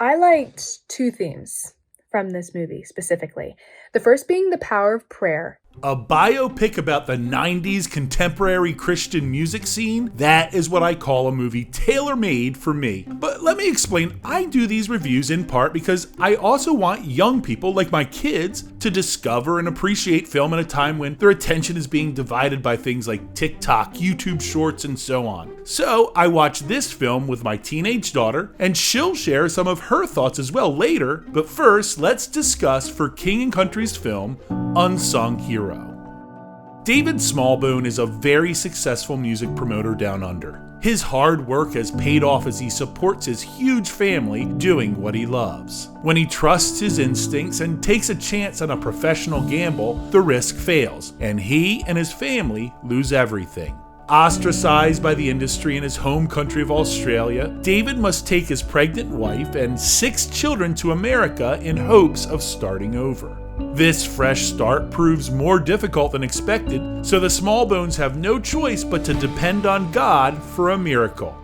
I liked two themes from this movie specifically. The first being the power of prayer. A biopic about the 90s contemporary Christian music scene? That is what I call a movie tailor-made for me. But let me explain, I do these reviews in part because I also want young people, like my kids, to discover and appreciate film in a time when their attention is being divided by things like TikTok, YouTube Shorts, and so on. So I watched this film with my teenage daughter, and she'll share some of her thoughts as well later. But first, let's discuss For King and Country's film, Unsung Hero. David Smallbone is a very successful music promoter down under. His hard work has paid off as he supports his huge family doing what he loves. When he trusts his instincts and takes a chance on a professional gamble, the risk fails, and he and his family lose everything. Ostracized by the industry in his home country of Australia, David must take his pregnant wife and 6 children to America in hopes of starting over. This fresh start proves more difficult than expected, so the Smallbones have no choice but to depend on God for a miracle.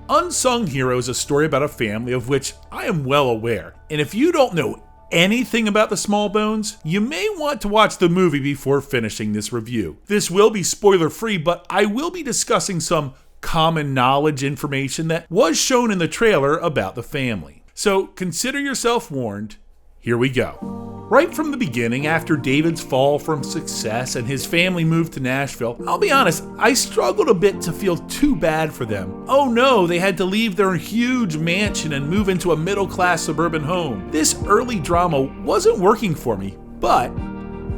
Unsung Hero is a story about a family of which I am well aware, and if you don't know anything about the Smallbones, you may want to watch the movie before finishing this review. This will be spoiler-free, but I will be discussing some common knowledge information that was shown in the trailer about the family. So consider yourself warned. Here we go. Right from the beginning, after David's fall from success and his family moved to Nashville, I'll be honest, I struggled a bit to feel too bad for them. Oh no, they had to leave their huge mansion and move into a middle-class suburban home. This early drama wasn't working for me, but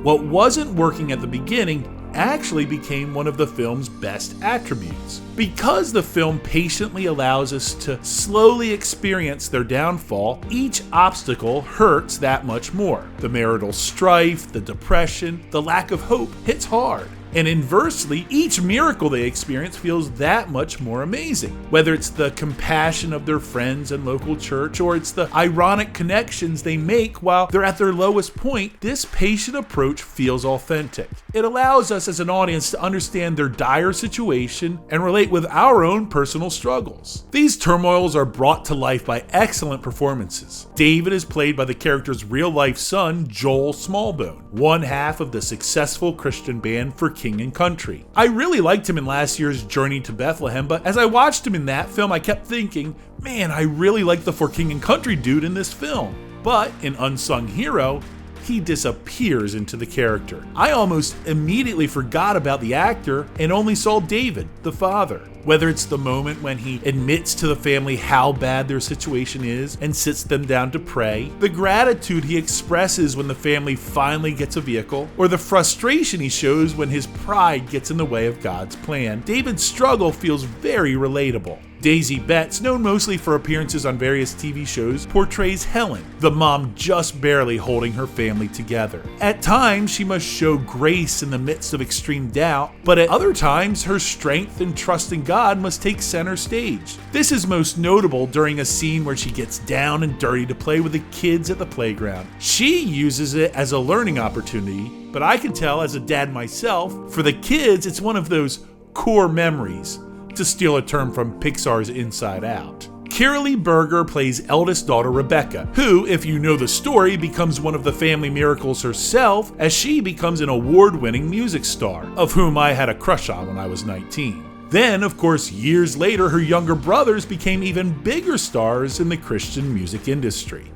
what wasn't working at the beginning actually became one of the film's best attributes. Because the film patiently allows us to slowly experience their downfall, each obstacle hurts that much more. The marital strife, the depression, the lack of hope hits hard. And inversely, each miracle they experience feels that much more amazing. Whether it's the compassion of their friends and local church, or it's the ironic connections they make while they're at their lowest point, this patient approach feels authentic. It allows us as an audience to understand their dire situation and relate with our own personal struggles. These turmoils are brought to life by excellent performances. David is played by the character's real-life son, Joel Smallbone, one half of the successful Christian band For King and Country. I really liked him in last year's Journey to Bethlehem, but as I watched him in that film, I kept thinking, man, I really like the For King and Country dude in this film. But in Unsung Hero, he disappears into the character. I almost immediately forgot about the actor and only saw David, the father. Whether it's the moment when he admits to the family how bad their situation is and sits them down to pray, the gratitude he expresses when the family finally gets a vehicle, or the frustration he shows when his pride gets in the way of God's plan, David's struggle feels very relatable. Daisy Betts, known mostly for appearances on various TV shows, portrays Helen, the mom just barely holding her family together. At times, she must show grace in the midst of extreme doubt, but at other times, her strength and trust in God must take center stage. This is most notable during a scene where she gets down and dirty to play with the kids at the playground. She uses it as a learning opportunity, but I can tell as a dad myself, for the kids, it's one of those core memories, to steal a term from Pixar's Inside Out. Kiralee Berger plays eldest daughter Rebecca, who, if you know the story, becomes one of the family miracles herself as she becomes an award-winning music star, of whom I had a crush on when I was 19. Then, of course, years later, her younger brothers became even bigger stars in the Christian music industry.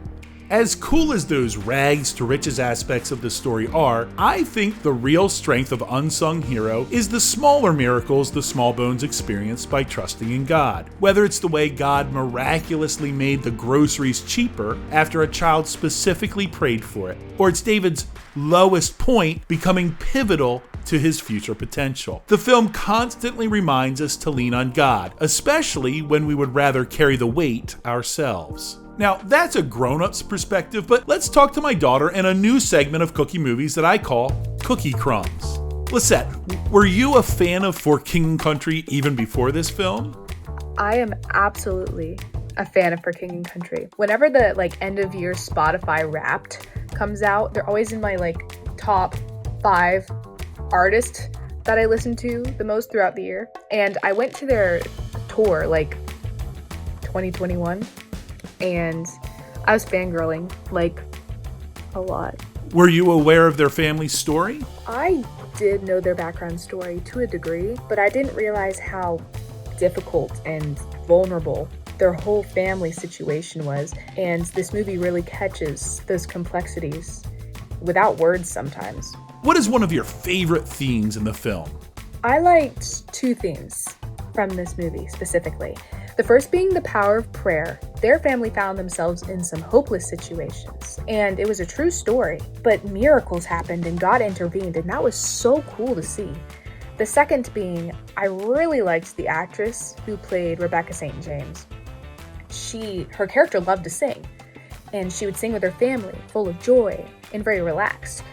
As cool as those rags to riches aspects of the story are, I think the real strength of Unsung Hero is the smaller miracles the Smallbones experience by trusting in God. Whether it's the way God miraculously made the groceries cheaper after a child specifically prayed for it, or it's David's lowest point becoming pivotal to his future potential. The film constantly reminds us to lean on God, especially when we would rather carry the weight ourselves. Now, that's a grown-up's perspective, but let's talk to my daughter in a new segment of Cookie Movies that I call Cookie Crumbs. Lisette, were you a fan of For King and Country even before this film? I am absolutely a fan of For King and Country. Whenever the end of year Spotify Wrapped comes out, they're always in my top 5 artists that I listen to the most throughout the year. And I went to their tour 2021. And I was fangirling, like, a lot. Were you aware of their family story? I did know their background story to a degree, but I didn't realize how difficult and vulnerable their whole family situation was, and this movie really catches those complexities without words sometimes. What is one of your favorite themes in the film? I liked two themes from this movie specifically. The first being the power of prayer. Their family found themselves in some hopeless situations, and it was a true story, but miracles happened and God intervened, and that was so cool to see. The second being, I really liked the actress who played Rebecca St. James. Her character loved to sing, and she would sing with her family, full of joy and very relaxed.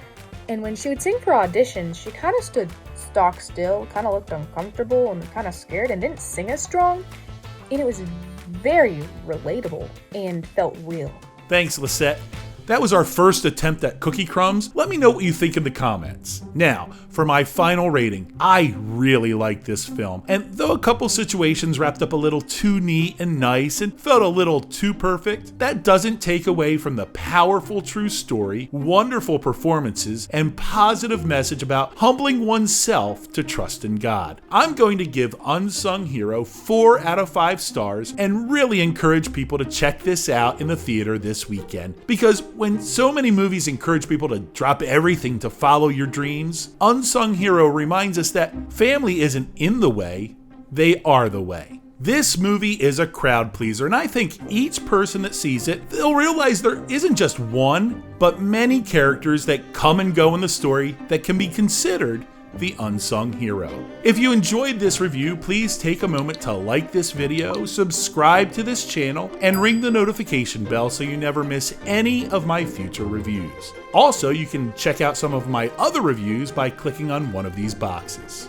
And when she would sing for auditions, she kind of stood stock still, kind of looked uncomfortable and kind of scared and didn't sing as strong. And it was very relatable and felt real. Thanks, Lisette. That was our first attempt at Cookie Crumbs. Let me know what you think in the comments. Now, for my final rating, I really like this film. And though a couple situations wrapped up a little too neat and nice and felt a little too perfect, that doesn't take away from the powerful true story, wonderful performances, and positive message about humbling oneself to trust in God. I'm going to give Unsung Hero 4 out of 5 stars and really encourage people to check this out in the theater this weekend, because when so many movies encourage people to drop everything to follow your dreams, Unsung Hero reminds us that family isn't in the way, they are the way. This movie is a crowd pleaser, and I think each person that sees it, they'll realize there isn't just one, but many characters that come and go in the story that can be considered the unsung hero. If you enjoyed this review, please take a moment to like this video, subscribe to this channel, and ring the notification bell so you never miss any of my future reviews. Also, you can check out some of my other reviews by clicking on one of these boxes.